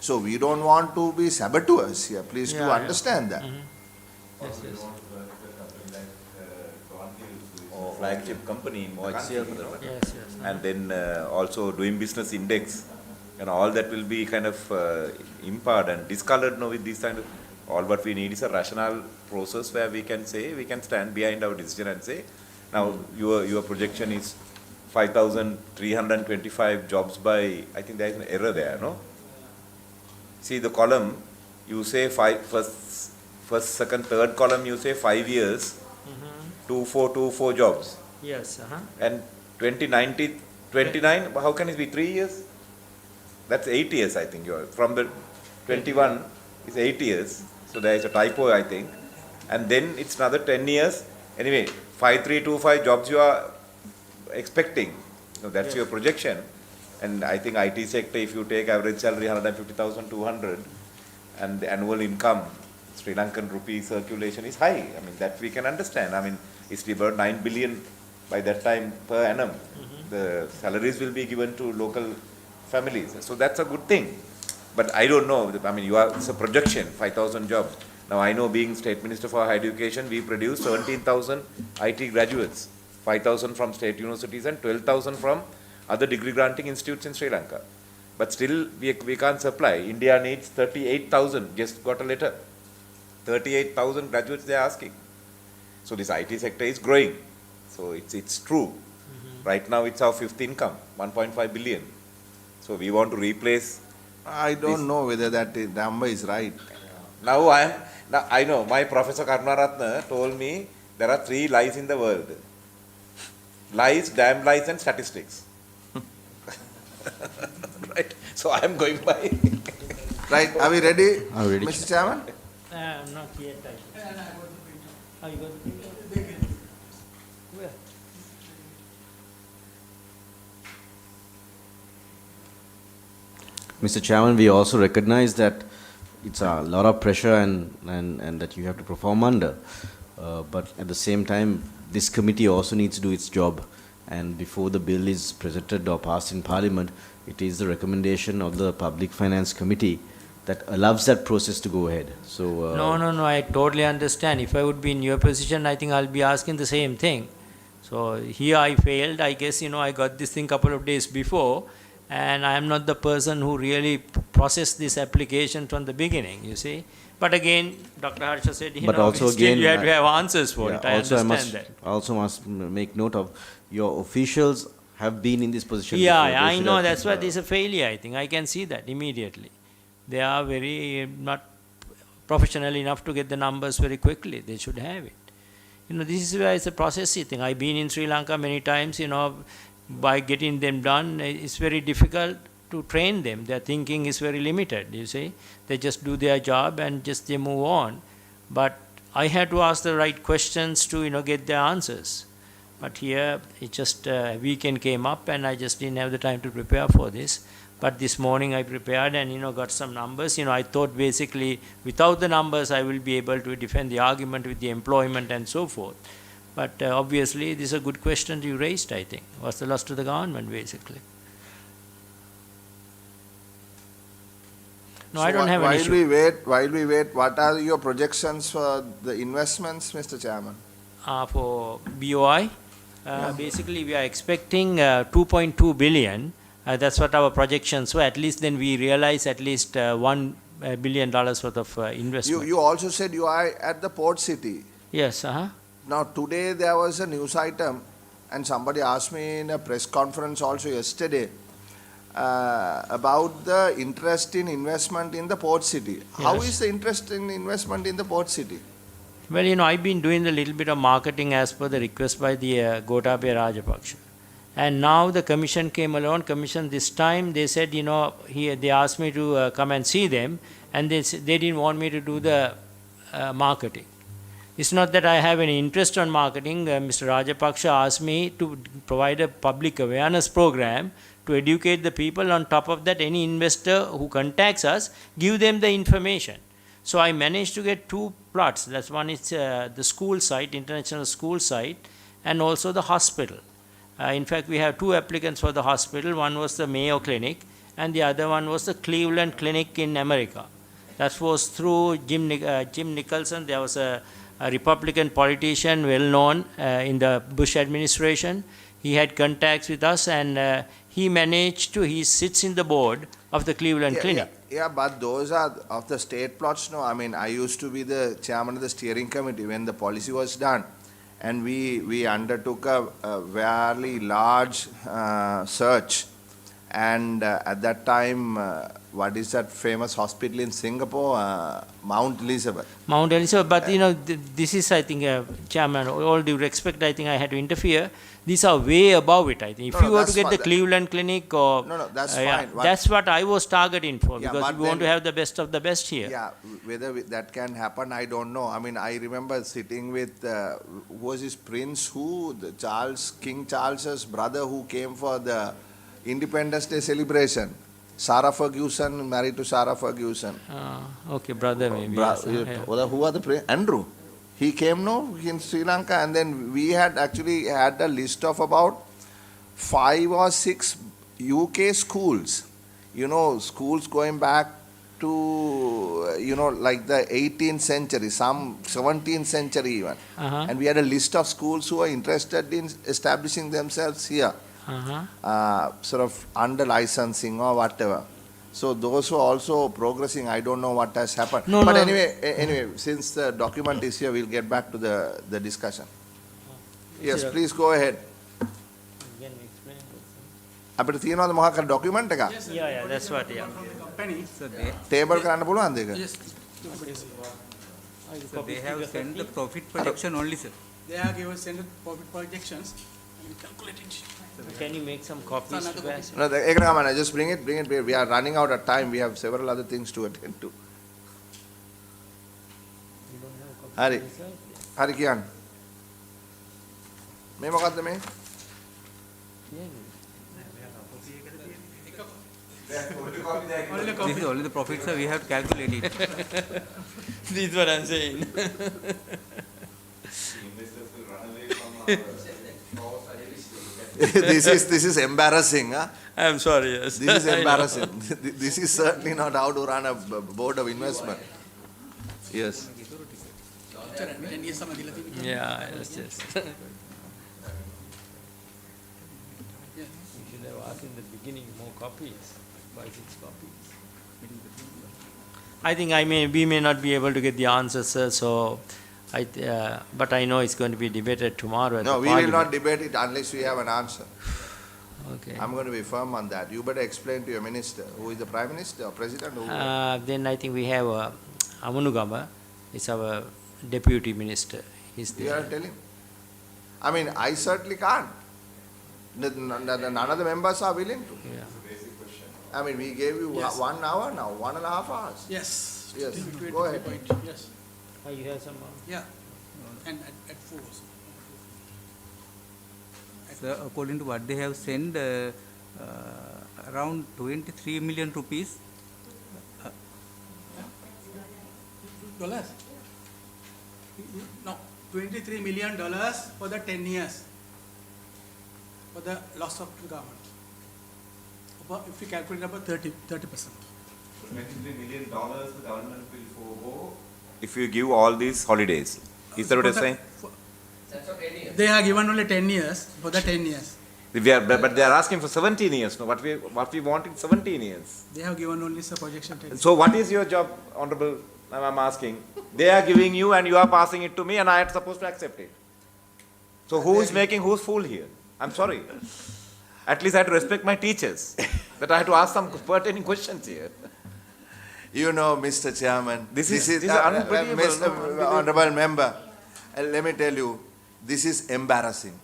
So we don't want to be saboteurs here. Please do understand that. Yes, yes. Or flagship company in HCL for that matter. Yes, yes. And then also doing business index. And all that will be kind of impaired and discolored now with these kind of. All what we need is a rational process where we can say, we can stand behind our decision and say, now your projection is 5,325 jobs by, I think there is an error there, no? See the column, you say first, second, third column, you say 5 years, 2424 jobs. Yes, And 29, how can it be 3 years? That's 8 years, I think. From the 21 is 8 years. So there is a typo, I think. And then it's another 10 years. Anyway, 5325 jobs you are expecting. So that's your projection. And I think IT sector, if you take average salary 150,200 and the annual income, Sri Lankan rupee circulation is high. I mean, that we can understand. I mean, it's about 9 billion by that time per annum. The salaries will be given to local families. So that's a good thing. But I don't know. I mean, it's a projection, 5,000 jobs. Now, I know being State Minister for Higher Education, we produce 17,000 IT graduates, 5,000 from state universities and 12,000 from other degree granting institutes in Sri Lanka. But still, we can't supply. India needs 38,000. Just got a letter. 38,000 graduates they are asking. So this IT sector is growing. So it's true. Right now it's our fifth income, 1.5 billion. So we want to replace. I don't know whether that number is right. Now I know, my Professor Karunaratne told me there are 3 lies in the world. Lies, damn lies and statistics. Right, so I am going by. Right, are we ready, Are we ready? Mr. Chairman? Not yet. Are you going? Where? Mr. Chairman, we also recognize that it's a lot of pressure and that you have to perform under. But at the same time, this committee also needs to do its job. And before the bill is presented or passed in Parliament, it is the recommendation of the Public Finance Committee that allows that process to go ahead. So No, I totally understand. If I would be in your position, I think I'll be asking the same thing. So here I failed. I guess, I got this thing couple of days before, and I am not the person who really processed this application from the beginning, you see. But again, Dr. Harsha said, but also again, you have to have answers for it. I also understand that. I also must make note of your officials have been in this position Yeah, before. They I should know. have- That's why there's a failure, I think. I can see that immediately. They are very not professional enough to get the numbers very quickly. They should have it. This is where it's a processy thing. I've been in Sri Lanka many times, by getting them done, it's very difficult to train them. Their thinking is very limited, you see. They just do their job and just they move on. But I had to ask the right questions to, get the answers. But here, it just weekend came up and I just didn't have the time to prepare for this. But this morning I prepared and, got some numbers. I thought basically without the numbers I will be able to defend the argument with the employment and so forth. But obviously this is a good question you raised, I think. What's the loss to the government, basically? No, I don't have an issue. While we wait, what are your projections for the investments, Mr. Chairman? For BOI, basically we are expecting 2.2 billion. That's what our projections were. At least then we realize at least $1 billion worth of investment. You also said you are at the port city. Yes, Now today there was a news item and somebody asked me in a press conference also yesterday about the interest in investment in the port city. How Yes. is the interest in investment in the port city? Well, I've been doing a little bit of marketing as per the request by the Gotabaya Rajapaksa. And now the commission came along. Commission this time, they said, they asked me to come and see them, and they didn't want me to do the marketing. It's not that I have any interest on marketing. Mr. Rajapaksa asked me to provide a public awareness program to educate the people. On top of that, any investor who contacts us, give them the information. So I managed to get 2 plots. That's one is the school site, international school site, and also the hospital. In fact, we have 2 applicants for the hospital. One was the Mayo Clinic, and the other one was the Cleveland Clinic in America. That was through Jim Nicholson. There was a Republican politician, well known in the Bush administration. He had contacts with us, and he sits in the board of the Cleveland Clinic. Yeah, but those are of the state plots. No, I mean, I used to be the chairman of the steering committee when the policy was done. And we undertook a very large search. And at that time, what is that famous hospital in Singapore? Mount Elizabeth. Mount Elizabeth, but this is, I think, Chairman, all due respect, I think I had to interfere. These are way above it, I think. If you were to get the Cleveland Clinic or... No, that's fine. That's what I was targeting for, Yeah, because we want to have the best of the best here. Yeah, whether that can happen, I don't know. I mean, I remember sitting with, who was his prince, King Charles's brother who came for the Independence Day celebration. Sarah Ferguson, married to Sarah Ferguson. Okay, brother maybe. Yes, Who are the prince? Andrew. He came in Sri Lanka, and then we had actually had a list of about 5 or 6 UK schools. Schools going back to, like the 18th century, some 17th century even. And we had a list of schools who are interested in establishing themselves here. Sort of under licensing or whatever. So those who are also progressing, I don't know what has happened. Anyway, since the document is here, we'll get back to the discussion. Yes, please go ahead. අපිට තියෙනවද මොකක් හරි document එකක්? Yeah, that's what, yeah. company. Table කරන්න පුළුවන්ද ඒක? Yes. So they have sent the profit projection only, sir. They have given sent profit projections and calculated. Can you make some copies? to us? No, ඒක නෑ just bring it. We are running out of time. We have several other things to attend to. හරි. හරි කියන්න. මේ මොකද්ද මේ? This is only the profit, sir. We have calculated. This is what I'm saying. This is embarrassing, huh? I'm sorry, yes. This is embarrassing. This is certainly not how to run a board of investment. Yes. Yeah, yes, yes. You should have asked in the beginning more copies, 5-6 copies. I think we may not be able to get the answers, sir, so but I know it's going to be debated tomorrow at No, the we will Parliament. not debate it unless we have an answer. Okay. I'm going to be firm on that. You better explain to your minister. Who is the Prime Minister or President? Then I think we have Amunugama, is our Deputy Minister. He's You there. have to tell him. I mean, I certainly can't. None of the members are willing to. Yeah. I mean, we gave you Yes. 1 hour now, 1.5 hours. Yes. Yes. Still between Go ahead. point. Yes. Oh, you have some more? Yeah. And at 4. Sir, according to what they have sent, around 23 million rupees. Dollars? No, $23 million for the 10 years for the loss of the government. If you calculate about 30%. $23 million the government will forego if you give all these holidays. Is that what you're saying? They have given only 10 years for the 10 years. But they are asking for 17 years. No, what we want is 17 years. They have given only some projection 10 years. So what is your job, Honorable? I'm asking. They are giving you and you are passing it to me and I am supposed to accept it. So who is making who's fool here? I'm sorry. At least I have to respect my teachers. That I have to ask some pertinent questions here. You know, Mr. Chairman, This is unbelievable. Mr. Honorable Member, let me tell you, this is embarrassing.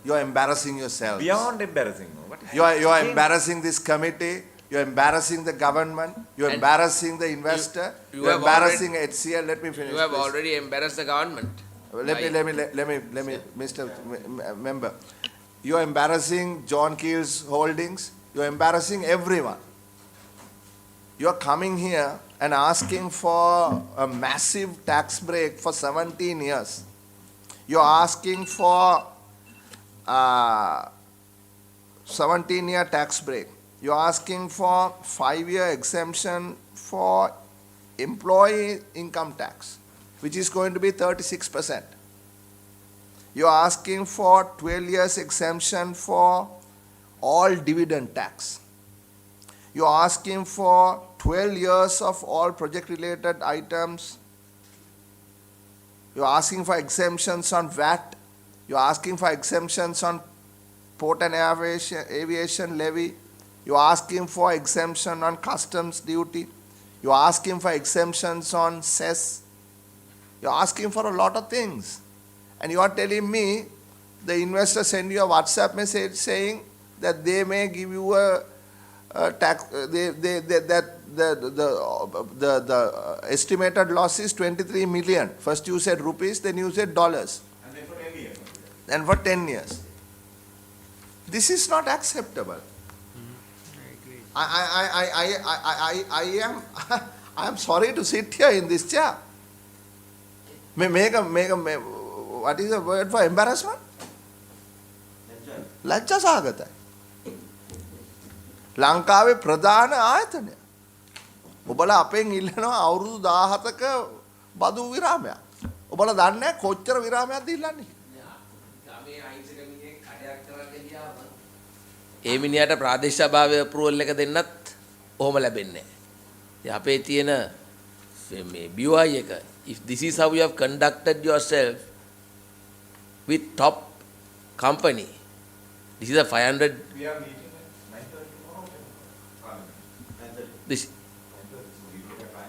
You are embarrassing yourselves. Beyond embarrassing. No? What is You are embarrassing this committee. You are embarrassing the government. You are embarrassing the investor. You are embarrassing HCL. Let me finish. You have please. already embarrassed the government. Let me, Mr. Member. You are embarrassing John Keel's holdings. You are embarrassing everyone. You are coming here and asking for a massive tax break for 17 years. You are asking for 17-year tax break. You are asking for 5-year exemption for employee income tax, which is going to be 36%. You are asking for 12 years exemption for all dividend tax. You are asking for 12 years of all project-related items. You are asking for exemptions on VAT. You are asking for exemptions on port and aviation levy. You are asking for exemption on customs duty. You are asking for exemptions on cess. You are asking for a lot of things. And you are telling me the investor send you a WhatsApp message saying that they may give you a tax, the estimated loss is 23 million. First you said rupees, then you said dollars. And then for 10 years. And for 10 years. This is not acceptable. I am sorry to sit here in this chair. What is the word for embarrassment? ලැජ්ජා සහගතයි. ලංකාවේ ප්‍රධාන ආයතනය. ඔබලා අපෙන් ඉල්ලනවා අවුරුදු 17ක බදු විරාමයක්. ඔබලා දන්නේ කොච්චර විරාමයක්ද ඉල්ලන්නේ? ඒ මිනිහට ප්‍රාදේශීය සභාවේ අප්‍රූවල් එක දෙන්නත් ඔහොම ලැබෙන්නේ නැහැ. අපේ තියෙන මේ BOI එක, if this is how you have conducted yourself with top company, this is a 500. We are meeting at This,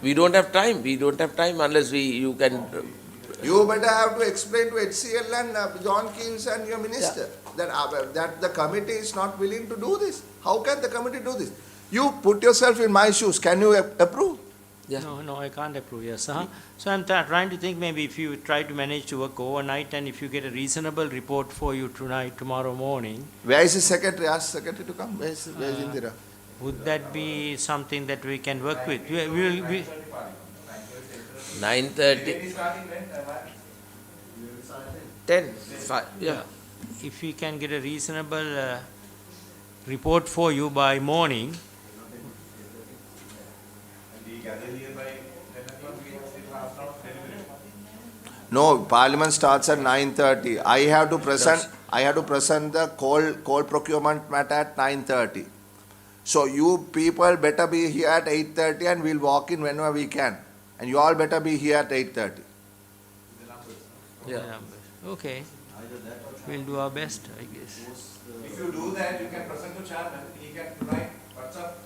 we don't have time. We don't have time unless you can. You better have to explain to HCL and John Keels and your minister that the committee is not willing to do this. How can the committee do this? You put yourself in my shoes. Can you approve? Yeah. No, I can't approve, yes. So I'm trying to think maybe if you try to manage to work overnight and if you get a reasonable report for you tomorrow morning. Where is the secretary? Ask secretary to come. Where is Indira? Would that be something that we can work with? We 9:30. 10. 5. Yeah. If we can get a reasonable report for you by morning. No, Parliament starts at 9:30. I have to present the coal procurement matter at 9:30. So you people better be here at 8:30 and we'll walk in whenever we can. And you all better be here at 8:30. Yeah. Okay. We'll do our best, I guess. If you do that, you can present to chairman. He can write what's up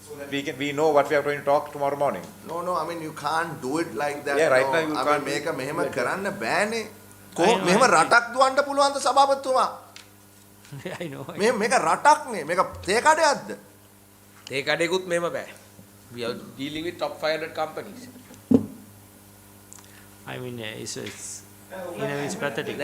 so that we know what we are going to talk tomorrow morning. No, I mean you can't do it like that. Yeah, right no. now you I can't mean, do මේක මෙහෙම කරන්න බෑනේ. I know, මෙහෙම I know. රටක් දුවන්න පුළුවන්ද සභාපතිතුමා? I know. මේක රටක් නේ. මේක තේ කඩයක්ද? තේ කඩේකුත් මෙහෙම බෑ. We are dealing with top 500 companies. I mean, it's pathetic.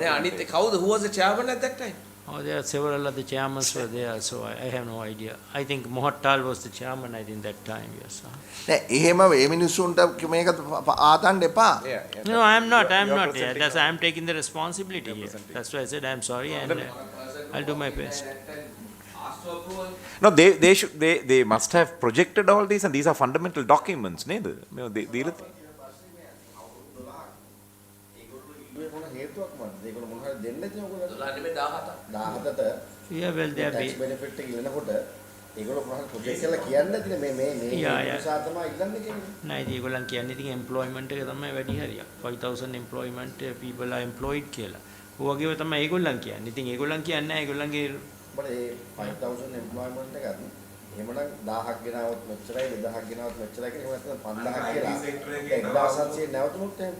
දැන් අනිත් කවුද? Who was the chairman at that time? Oh, there are several other chairmen were there, so I have no idea. I think Mohattal was the chairman, I think, that time, yes. නෑ එහෙම මේ මිනිස්සුන්ට මේක ආතන්න එපා. No, I'm not. Yeah. That's why I'm taking the responsibility here. That's why I said I'm sorry and I'll do my best. No, they must have projected all these, and these are fundamental documents, නේද? මේ Yeah, well, they are tax benefit එක ඉන්නකොට ඒගොල්ලෝ මොනවද project කරලා කියන්නේ නැතිනේ මේ නිසා තමයි ඉල්ලන්නේ කියන්නේ. නෑ ඒගොල්ලන් කියන්නේ ඉතින් employment එක තමයි වැඩි හරියක්. 5000 employment people are employed කියලා. ඔය වගේම තමයි ඒගොල්ලන් කියන්නේ. ඉතින් ඒගොල්ලන් කියන්නේ ඒගොල්ලන්ගේ බල ඒ 5000 employment එකත් එහෙමනම් 1000ක් ගෙනාවොත් මෙච්චරයි 2000ක් ගෙනාවොත් මෙච්චරයි කියලා එහෙම නැත්නම් 5000ක් කියලා 1700 නැවතුනොත් එහෙම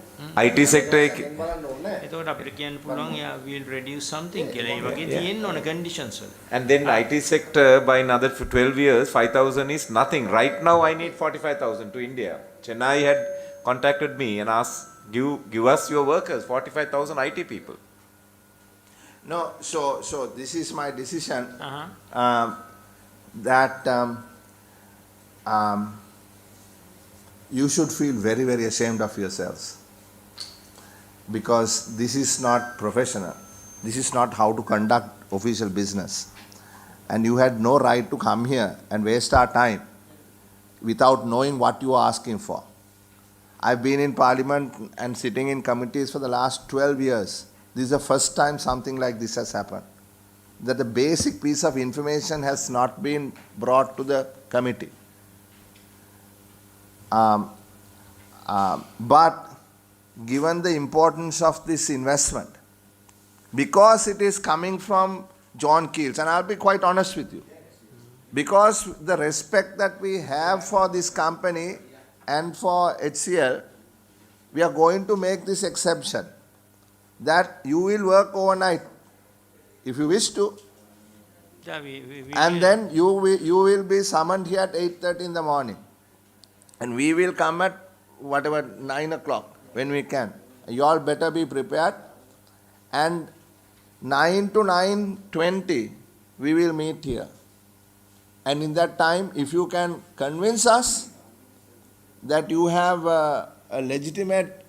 IT sector එක බලන්න ඕනේ. එතකොට අපිට කියන්න පුළුවන් yeah we'll reduce something කියලා. ඒ වගේ තියෙන්න ඕන conditions වල. And then IT sector by another 12 years 5000 is nothing. Right now I need 45000 to India. Chennai had contacted me and asked give us your workers, 45000 IT people. No, so this is my decision. That you should feel very, very ashamed of yourselves, because this is not professional. This is not how to conduct official business. And you had no right to come here and waste our time without knowing what you are asking for. I've been in Parliament and sitting in committees for the last 12 years. This is the first time something like this has happened. That the basic piece of information has not been brought to the committee. But given the importance of this investment, because it is coming from John Keels, and I'll be quite honest with you, because the respect that we have for this company and for HCL, we are going to make this exception that you will work overnight if you wish to. Yeah, we And then you will be summoned here at 8:30 in the morning. And we will come at whatever 9 o'clock when we can. You all better be prepared. And 9 to 9:20 we will meet here. And in that time, if you can convince us that you have a legitimate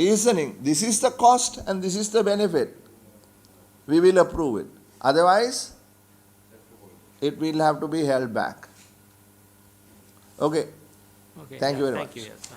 reasoning, this is the cost and this is the benefit, we will approve it. Otherwise, it will have to be held back. Okay. Okay. Thank you very Thank much. you. Yes.